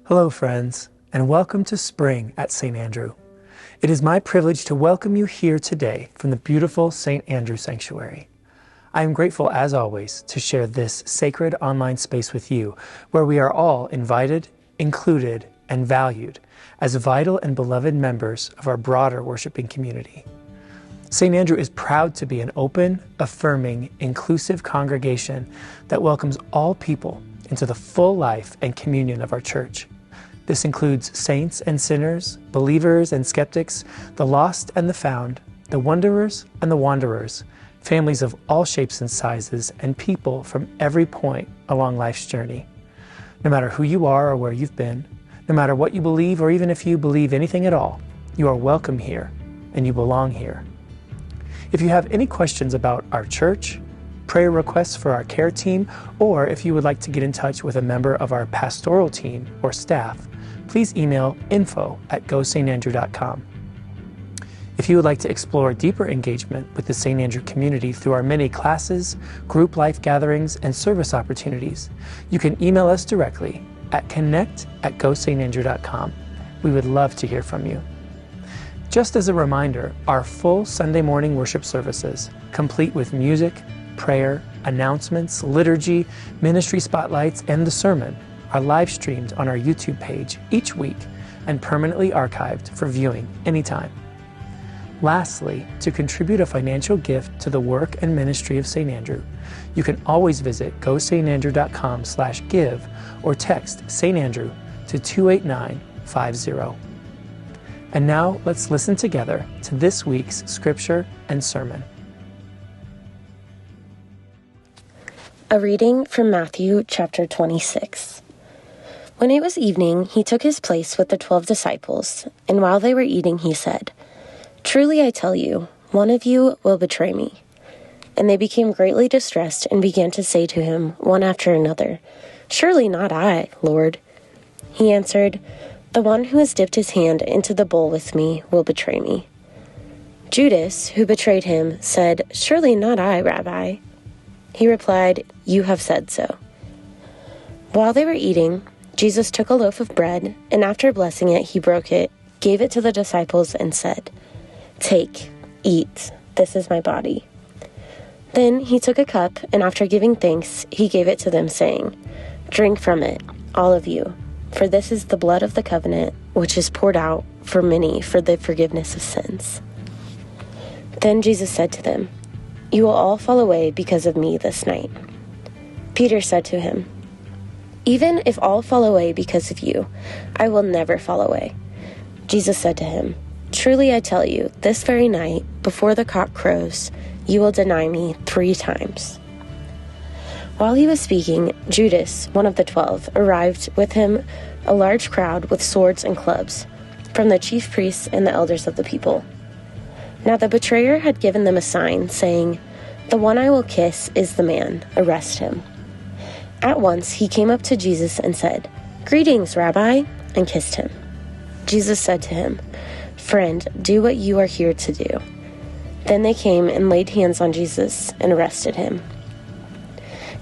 Hello, friends, and welcome to Spring at St. Andrew. It is my privilege to welcome you here today from the beautiful St. Andrew Sanctuary. I am grateful, as always, to share this sacred online space with you, where we are all invited, included, and valued as vital and beloved members of our broader worshiping community. St. Andrew is proud to be an open, affirming, inclusive congregation that welcomes all people into the full life and communion of our church. This includes saints and sinners, believers and skeptics, the lost and the found, the wanderers and the wanderers, families of all shapes and sizes, and people from every point along life's journey. No matter who you are or where you've been, no matter what you believe or even if you believe anything at all, you are welcome here and you belong here. If you have any questions about our church, prayer requests for our care team, or if you would like to get in touch with a member of our pastoral team or staff, please email info@gosaintandrew.com. If you would like to explore deeper engagement with the St. Andrew community through our many classes, group life gatherings, and service opportunities, you can email us directly at connect@gosaintandrew.com. We would love to hear from you. Just as a reminder, our full Sunday morning worship services, complete with music, prayer, announcements, liturgy, ministry spotlights, and the sermon, are live streamed on our YouTube page each week and permanently archived for viewing anytime. Lastly, to contribute a financial gift to the work and ministry of St. Andrew, you can always visit gosaintandrew.com/give or text St. Andrew to 28950. And now let's listen together to this week's scripture and sermon. A reading from Matthew chapter 26. When it was evening, he took his place with the 12 disciples, and while they were eating, he said, "Truly I tell you, one of you will betray me." And they became greatly distressed and began to say to him, one after another, "Surely not I, Lord." He answered, "The one who has dipped his hand into the bowl with me will betray me." Judas, who betrayed him, said, "Surely not I, Rabbi." He replied, "You have said so." While they were eating, Jesus took a loaf of bread, and after blessing it, he broke it, gave it to the disciples, and said, "Take, eat, this is my body." Then he took a cup, and after giving thanks, he gave it to them, saying, "Drink from it, all of you, for this is the blood of the covenant, which is poured out for many for the forgiveness of sins." Then Jesus said to them, "You will all fall away because of me this night." Peter said to him, "Even if all fall away because of you, I will never fall away." Jesus said to him, "Truly I tell you, this very night, before the cock crows, you will deny me 3 times." While he was speaking, Judas, one of the 12, arrived with him a large crowd with swords and clubs, from the chief priests and the elders of the people. Now the betrayer had given them a sign, saying, "The one I will kiss is the man, arrest him." At once he came up to Jesus and said, "Greetings, Rabbi," and kissed him. Jesus said to him, "Friend, do what you are here to do." Then they came and laid hands on Jesus and arrested him.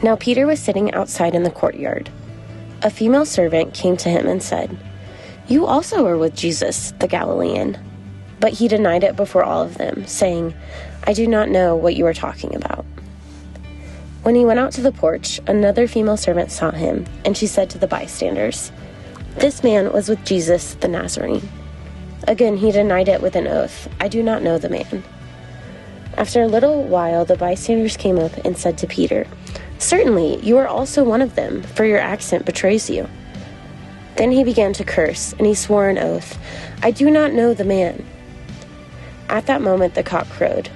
Now Peter was sitting outside in the courtyard. A female servant came to him and said, "You also were with Jesus, the Galilean." But he denied it before all of them, saying, "I do not know what you are talking about." When he went out to the porch, another female servant saw him, and she said to the bystanders, "This man was with Jesus the Nazarene." Again he denied it with an oath, "I do not know the man." After a little while the bystanders came up and said to Peter, "Certainly you are also one of them, for your accent betrays you." Then he began to curse, and he swore an oath, "I do not know the man." At that moment the cock crowed.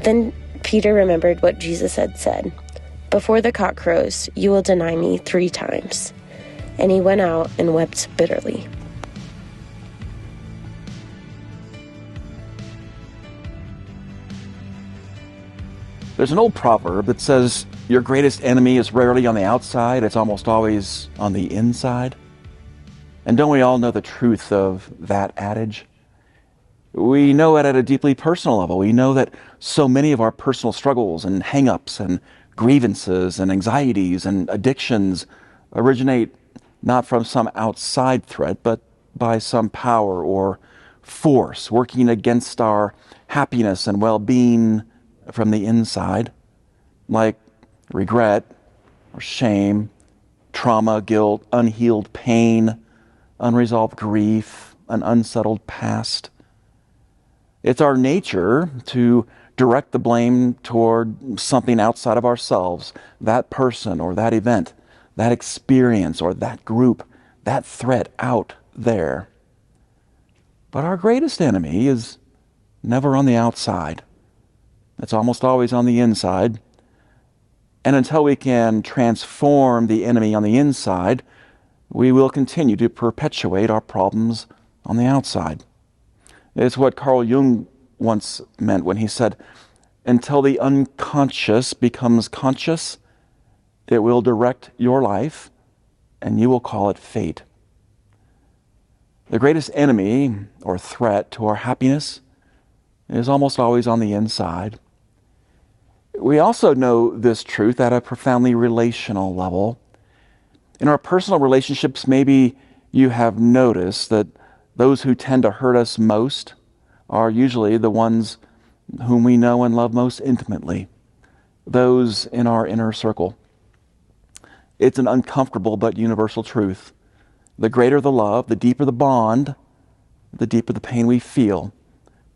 Then Peter remembered what Jesus had said, "Before the cock crows, you will deny me 3 times." And he went out and wept bitterly. There's an old proverb that says, your greatest enemy is rarely on the outside, it's almost always on the inside. And don't we all know the truth of that adage? We know it at a deeply personal level. We know that so many of our personal struggles and hang-ups and grievances and anxieties and addictions originate not from some outside threat, but by some power or force working against our happiness and well-being from the inside, like regret or shame, trauma, guilt, unhealed pain, unresolved grief, an unsettled past. It's our nature to direct the blame toward something outside of ourselves, that person or that event, that experience or that group, that threat out there. But our greatest enemy is never on the outside. It's almost always on the inside. And until we can transform the enemy on the inside, we will continue to perpetuate our problems on the outside. It's what Carl Jung once meant when he said, until the unconscious becomes conscious, it will direct your life, and you will call it fate. The greatest enemy or threat to our happiness is almost always on the inside. We also know this truth at a profoundly relational level. In our personal relationships, maybe you have noticed that those who tend to hurt us most are usually the ones whom we know and love most intimately, those in our inner circle. It's an uncomfortable but universal truth. The greater the love, the deeper the bond, the deeper the pain we feel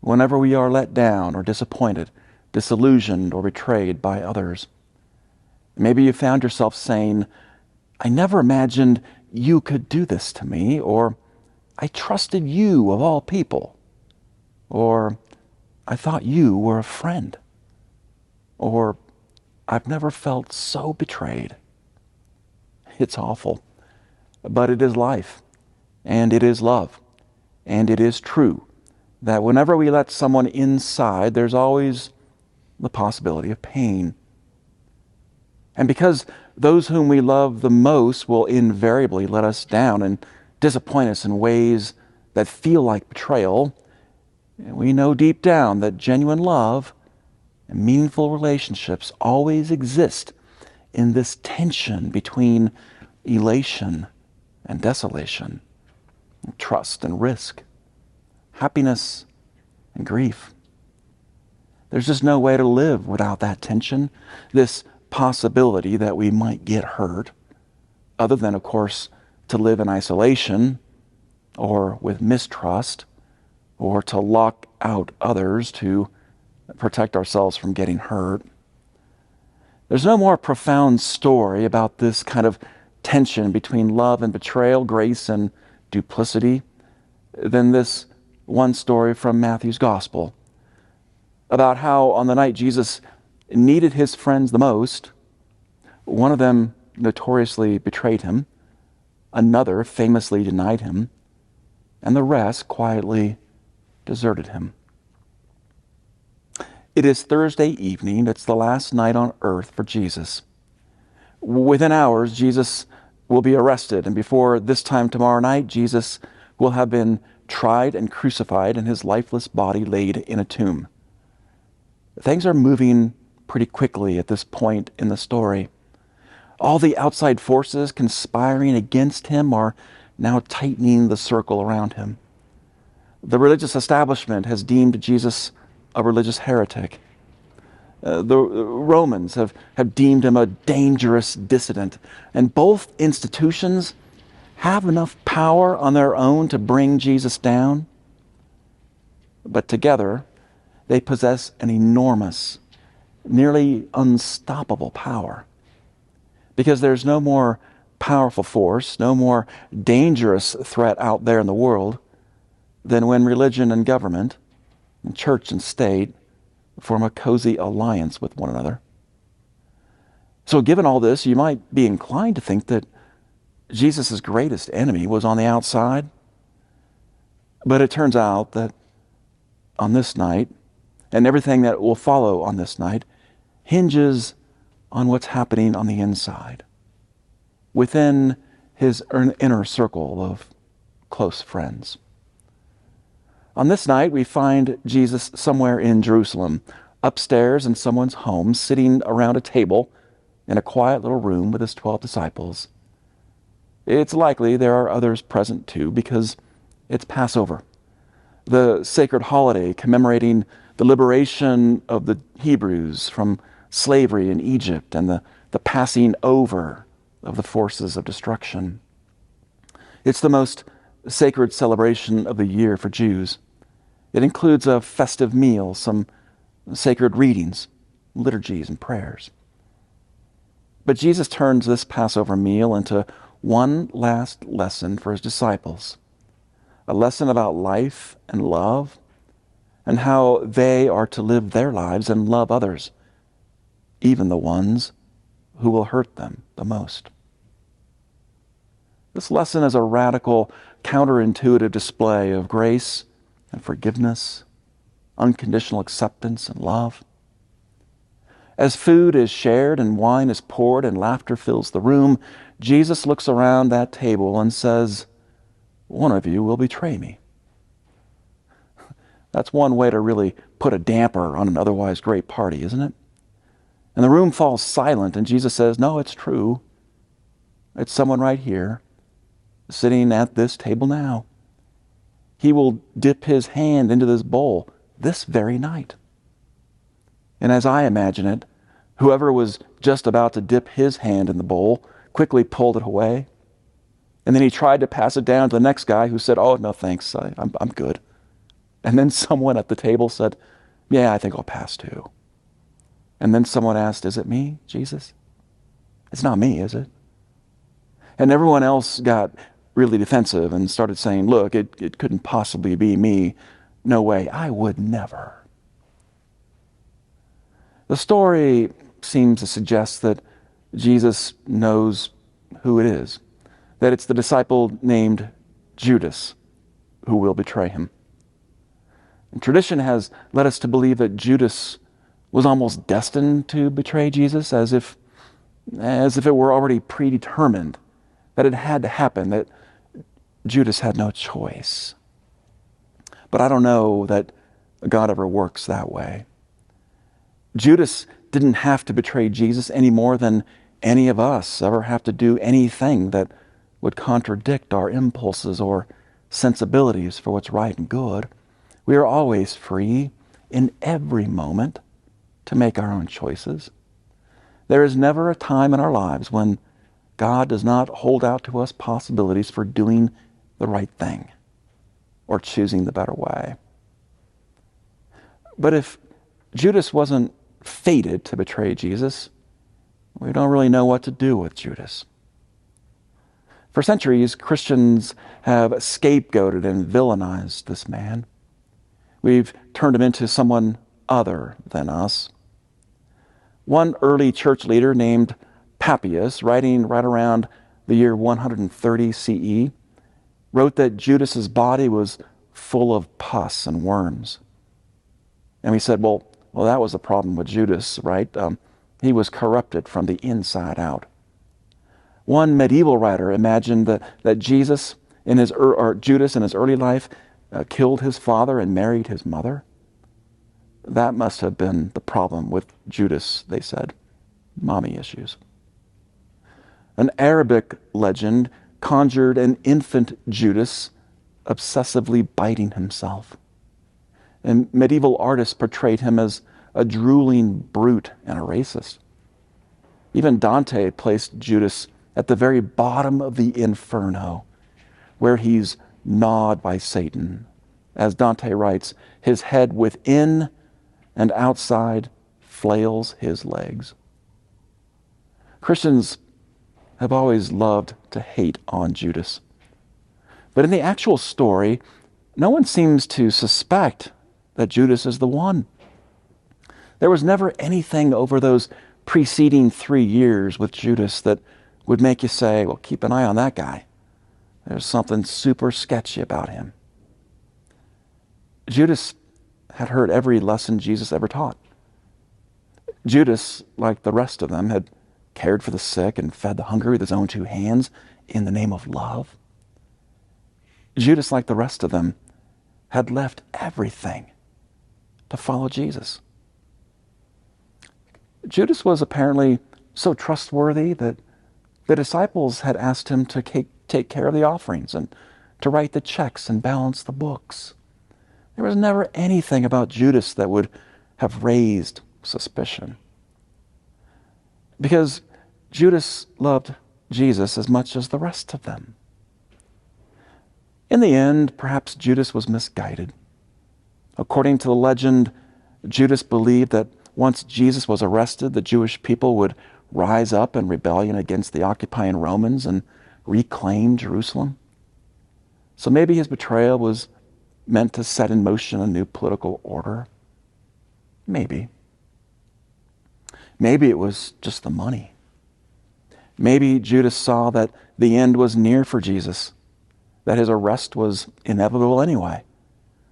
whenever we are let down or disappointed, disillusioned or betrayed by others. Maybe you found yourself saying, I never imagined you could do this to me, or I trusted you of all people, or I thought you were a friend, or I've never felt so betrayed. It's awful, but it is life, and it is love, and it is true that whenever we let someone inside, there's always the possibility of pain. And because those whom we love the most will invariably let us down and disappoint us in ways that feel like betrayal, we know deep down that genuine love and meaningful relationships always exist in this tension between elation and desolation, trust and risk, happiness and grief. There's just no way to live without that tension, this possibility that we might get hurt, other than, of course, to live in isolation or with mistrust, or to lock out others to protect ourselves from getting hurt. There's no more profound story about this kind of tension between love and betrayal, grace and duplicity, than this one story from Matthew's Gospel about how on the night Jesus needed his friends the most, one of them notoriously betrayed him, another famously denied him, and the rest quietly deserted him. It is Thursday evening. It's the last night on earth for Jesus. Within hours, Jesus will be arrested, and before this time tomorrow night, Jesus will have been tried and crucified and his lifeless body laid in a tomb. Things are moving pretty quickly at this point in the story. All the outside forces conspiring against him are now tightening the circle around him. The religious establishment has deemed Jesus a religious heretic. The Romans have deemed him a dangerous dissident. And both institutions have enough power on their own to bring Jesus down. But together, they possess an enormous, nearly unstoppable power. Because there's no more powerful force, no more dangerous threat out there in the world than when religion and government, and church and state, form a cozy alliance with one another. So given all this, you might be inclined to think that Jesus' greatest enemy was on the outside. But it turns out that on this night, and everything that will follow on this night, hinges on what's happening on the inside, within his inner circle of close friends. On this night, we find Jesus somewhere in Jerusalem, upstairs in someone's home, sitting around a table in a quiet little room with his 12 disciples. It's likely there are others present too, because it's Passover, the sacred holiday commemorating the liberation of the Hebrews from slavery in Egypt and the passing over of the forces of destruction. It's the most sacred celebration of the year for Jews. It includes a festive meal, some sacred readings, liturgies, and prayers. But Jesus turns this Passover meal into one last lesson for his disciples, a lesson about life and love, and how they are to live their lives and love others, even the ones who will hurt them the most. This lesson is a radical, counterintuitive display of grace and forgiveness, unconditional acceptance and love. As food is shared and wine is poured and laughter fills the room, Jesus looks around that table and says, "One of you will betray me." That's one way to really put a damper on an otherwise great party, isn't it? And the room falls silent, and Jesus says, "No, it's true. It's someone right here, sitting at this table now. He will dip his hand into this bowl this very night." And as I imagine it, whoever was just about to dip his hand in the bowl quickly pulled it away. And then he tried to pass it down to the next guy who said, "Oh, no, thanks. I'm good." And then someone at the table said, "Yeah, I think I'll pass too." And then someone asked, "Is it me, Jesus?" "It's not me, is it?" And everyone else got really defensive and started saying, "Look, it couldn't possibly be me. No way, I would never." The story seems to suggest that Jesus knows who it is, that it's the disciple named Judas who will betray him. And tradition has led us to believe that Judas was almost destined to betray Jesus, as if it were already predetermined, that it had to happen, that Judas had no choice. But I don't know that God ever works that way. Judas didn't have to betray Jesus any more than any of us ever have to do anything that would contradict our impulses or sensibilities for what's right and good. We are always free in every moment to make our own choices. There is never a time in our lives when God does not hold out to us possibilities for doing the right thing or choosing the better way. But if Judas wasn't fated to betray Jesus, we don't really know what to do with Judas. For centuries, Christians have scapegoated and villainized this man. We've turned him into someone other than us. One early church leader named Papias, writing right around the year 130 CE, wrote that Judas's body was full of pus and worms. And we said, well, that was the problem with Judas, right? He was corrupted from the inside out. One medieval writer imagined that Judas in his early life killed his father and married his mother. That must have been the problem with Judas, they said. Mommy issues. An Arabic legend conjured an infant Judas obsessively biting himself. And medieval artists portrayed him as a drooling brute and a racist. Even Dante placed Judas at the very bottom of the inferno, where he's gnawed by Satan. As Dante writes, his head within and outside flails his legs. Christians have always loved to hate on Judas. But in the actual story, no one seems to suspect that Judas is the one. There was never anything over those preceding 3 years with Judas that would make you say, well, keep an eye on that guy. There's something super sketchy about him. Judas had heard every lesson Jesus ever taught. Judas, like the rest of them, had cared for the sick and fed the hungry with his own 2 hands in the name of love. Judas, like the rest of them, had left everything to follow Jesus. Judas was apparently so trustworthy that The disciples had asked him to take care of the offerings and to write the checks and balance the books. There was never anything about Judas that would have raised suspicion. Because Judas loved Jesus as much as the rest of them. In the end, perhaps Judas was misguided. According to the legend, Judas believed that once Jesus was arrested, the Jewish people would rise up in rebellion against the occupying Romans and reclaim Jerusalem. So maybe his betrayal was meant to set in motion a new political order. Maybe. Maybe it was just the money. Maybe Judas saw that the end was near for Jesus, that his arrest was inevitable anyway.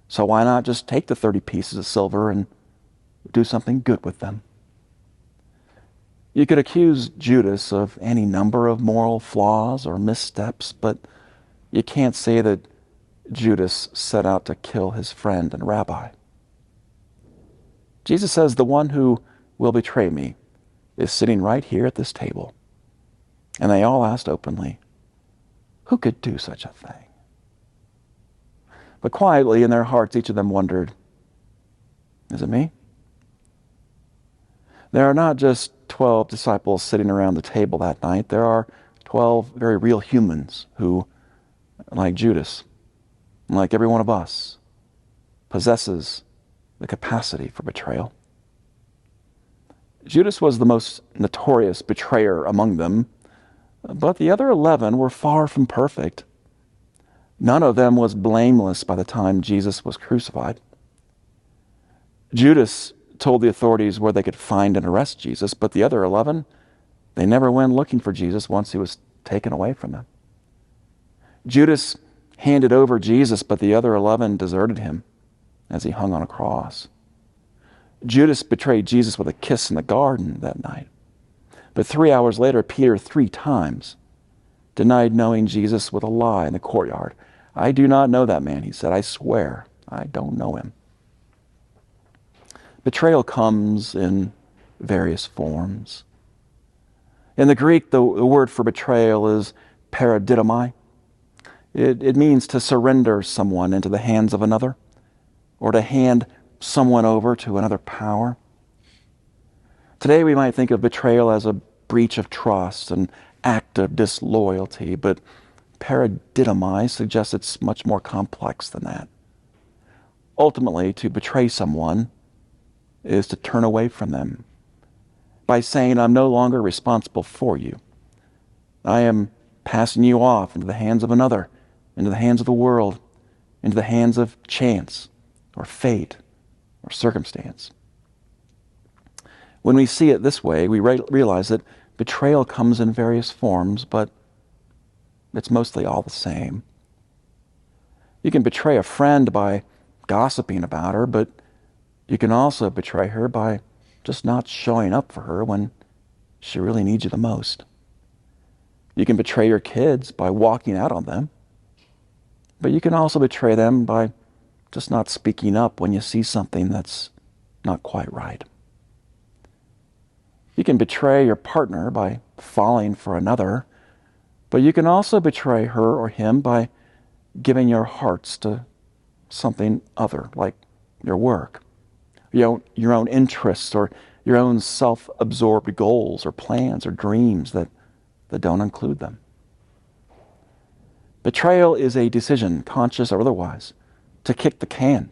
So why not just take the 30 pieces of silver and do something good with them? You could accuse Judas of any number of moral flaws or missteps, but you can't say that Judas set out to kill his friend and rabbi. Jesus says, the one who will betray me is sitting right here at this table. And they all asked openly, who could do such a thing? But quietly in their hearts, each of them wondered, is it me? There are not just 12 disciples sitting around the table that night. There are 12 very real humans who, like Judas, like every one of us, possesses the capacity for betrayal. Judas was the most notorious betrayer among them, but the other 11 were far from perfect. None of them was blameless by the time Jesus was crucified. Judas told the authorities where they could find and arrest Jesus, but the other 11, they never went looking for Jesus once he was taken away from them. Judas handed over Jesus, but the other 11 deserted him as he hung on a cross. Judas betrayed Jesus with a kiss in the garden that night. But 3 hours later, Peter 3 times denied knowing Jesus with a lie in the courtyard. I do not know that man, he said. I swear, I don't know him. Betrayal comes in various forms. In the Greek, the word for betrayal is paradidomai. It means to surrender someone into the hands of another, or to hand someone over to another power. Today we might think of betrayal as a breach of trust, an act of disloyalty, but paradidomai suggests it's much more complex than that. Ultimately, to betray someone is to turn away from them by saying, I'm no longer responsible for you. I am passing you off into the hands of another, into the hands of the world, into the hands of chance or fate or circumstance. When we see it this way, we realize that betrayal comes in various forms, but it's mostly all the same. You can betray a friend by gossiping about her, but you can also betray her by just not showing up for her when she really needs you the most. You can betray your kids by walking out on them, but you can also betray them by just not speaking up when you see something that's not quite right. You can betray your partner by falling for another, but you can also betray her or him by giving your hearts to something other, like your work, your own interests, or your own self-absorbed goals or plans or dreams that don't include them. Betrayal is a decision, conscious or otherwise, to kick the can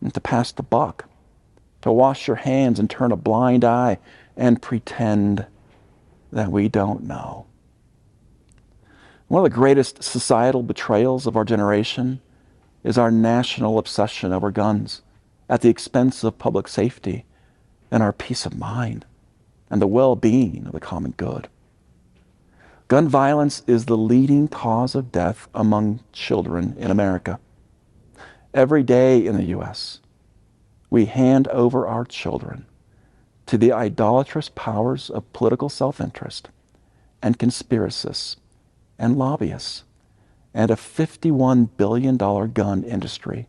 and to pass the buck, to wash your hands and turn a blind eye and pretend that we don't know. One of the greatest societal betrayals of our generation is our national obsession over guns at the expense of public safety and our peace of mind and the well-being of the common good. Gun violence is the leading cause of death among children in America. Every day in the U.S., we hand over our children to the idolatrous powers of political self-interest and conspiracists and lobbyists and a $51 billion gun industry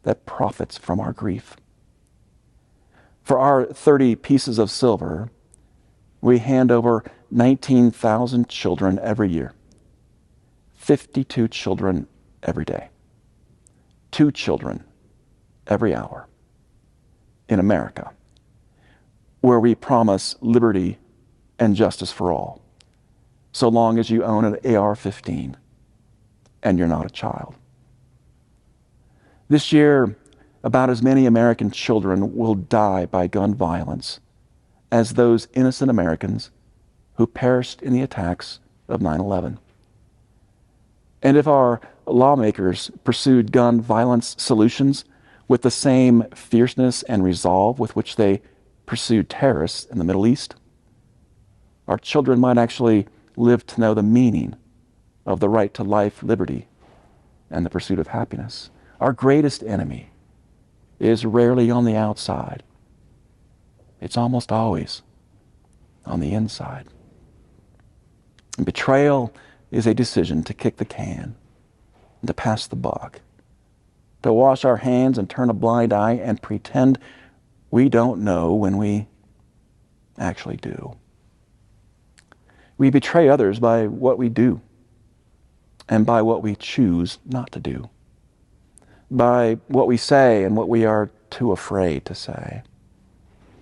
that profits from our grief. For our 30 pieces of silver, we hand over 19,000 children every year, 52 children every day, 2 children every hour in America, where we promise liberty and justice for all, so long as you own an AR-15 and you're not a child. This year, about as many American children will die by gun violence as those innocent Americans who perished in the attacks of 9/11. And if our lawmakers pursued gun violence solutions with the same fierceness and resolve with which they pursued terrorists in the Middle East, our children might actually live to know the meaning of the right to life, liberty, and the pursuit of happiness. Our greatest enemy is rarely on the outside. It's almost always on the inside. And betrayal is a decision to kick the can and to pass the buck, to wash our hands and turn a blind eye and pretend we don't know when we actually do. We betray others by what we do and by what we choose not to do, by what we say and what we are too afraid to say,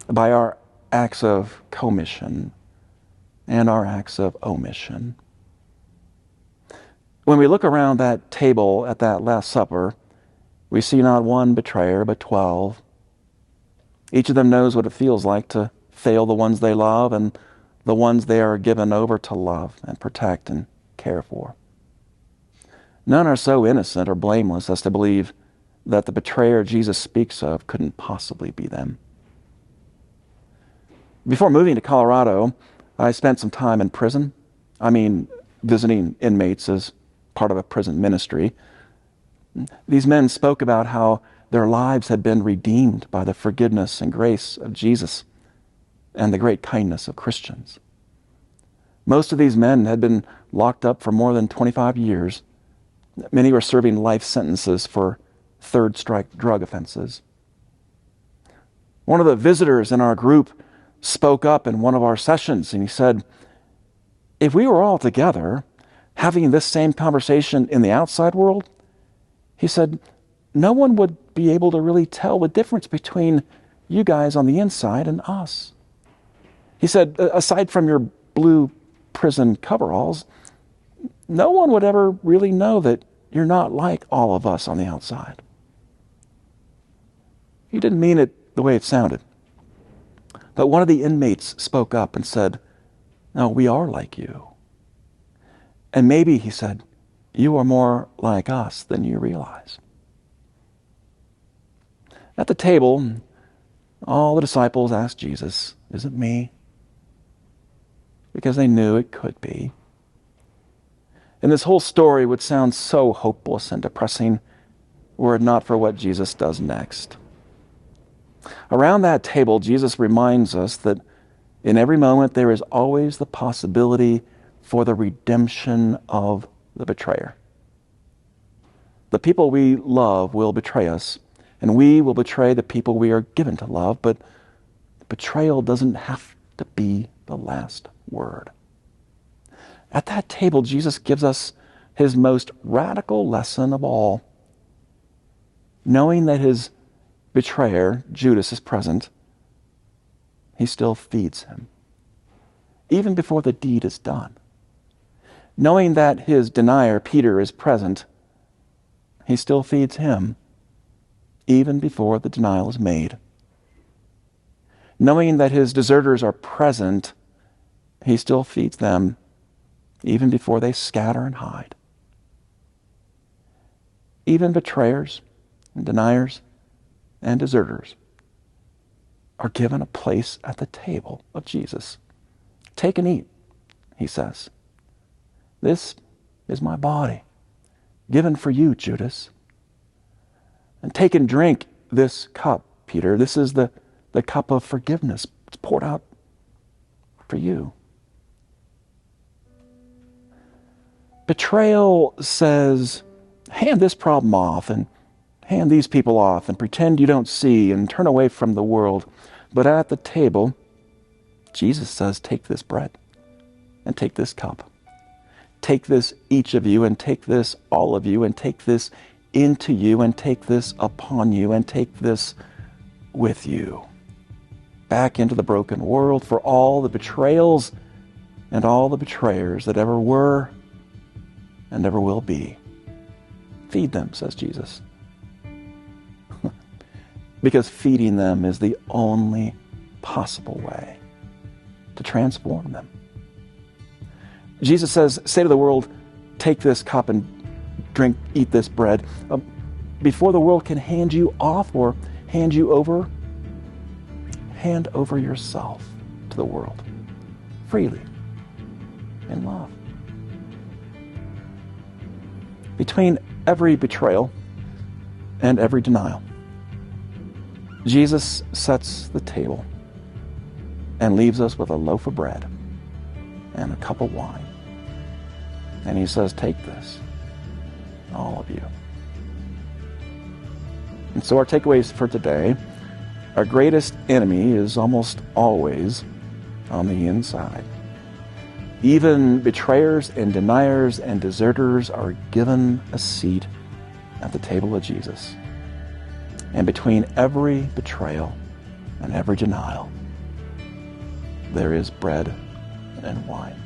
by our acts of commission and our acts of omission. When we look around that table at that Last Supper, we see not one betrayer, but 12. Each of them knows what it feels like to fail the ones they love and the ones they are given over to love and protect and care for. None are so innocent or blameless as to believe that the betrayer Jesus speaks of couldn't possibly be them. Before moving to Colorado, I spent some time in prison. Visiting inmates as part of a prison ministry. These men spoke about how their lives had been redeemed by the forgiveness and grace of Jesus and the great kindness of Christians. Most of these men had been locked up for more than 25 years. Many were serving life sentences for third-strike drug offenses. One of the visitors in our group spoke up in one of our sessions, and he said, if we were all together having this same conversation in the outside world, he said, no one would be able to really tell the difference between you guys on the inside and us. He said, aside from your blue prison coveralls, no one would ever really know that you're not like all of us on the outside. He didn't mean it the way it sounded. But one of the inmates spoke up and said, no, we are like you. And maybe, he said, you are more like us than you realize. At the table, all the disciples asked Jesus, is it me? Because they knew it could be. And this whole story would sound so hopeless and depressing were it not for what Jesus does next. Around that table, Jesus reminds us that in every moment there is always the possibility for the redemption of the betrayer. The people we love will betray us, and we will betray the people we are given to love, but betrayal doesn't have to be the last word. At that table, Jesus gives us his most radical lesson of all. Knowing that his betrayer, Judas, is present, he still feeds him, even before the deed is done. Knowing that his denier, Peter, is present, he still feeds him, even before the denial is made. Knowing that his deserters are present, he still feeds them, even before they scatter and hide. Even betrayers and deniers and deserters are given a place at the table of Jesus. Take and eat, he says. This is my body, given for you, Judas. And take and drink this cup, Peter. This is the cup of forgiveness. It's poured out for you. Betrayal says, hand this problem off and hand these people off and pretend you don't see and turn away from the world. But at the table, Jesus says, take this bread. and take this cup. Take this, each of you, and take this, all of you, and take this into you, and take this upon you, and take this with you. Back into the broken world for all the betrayals and all the betrayers that ever were and ever will be. Feed them, says Jesus. Because feeding them is the only possible way to transform them. Jesus says, say to the world, take this cup and drink, eat this bread. Before the world can hand you off or hand you over, hand over yourself to the world freely in love. Between every betrayal and every denial, Jesus sets the table and leaves us with a loaf of bread and a cup of wine. And he says, take this, all of you. And so our takeaways for today, our greatest enemy is almost always on the inside. Even betrayers and deniers and deserters are given a seat at the table of Jesus. And between every betrayal and every denial, there is bread and wine.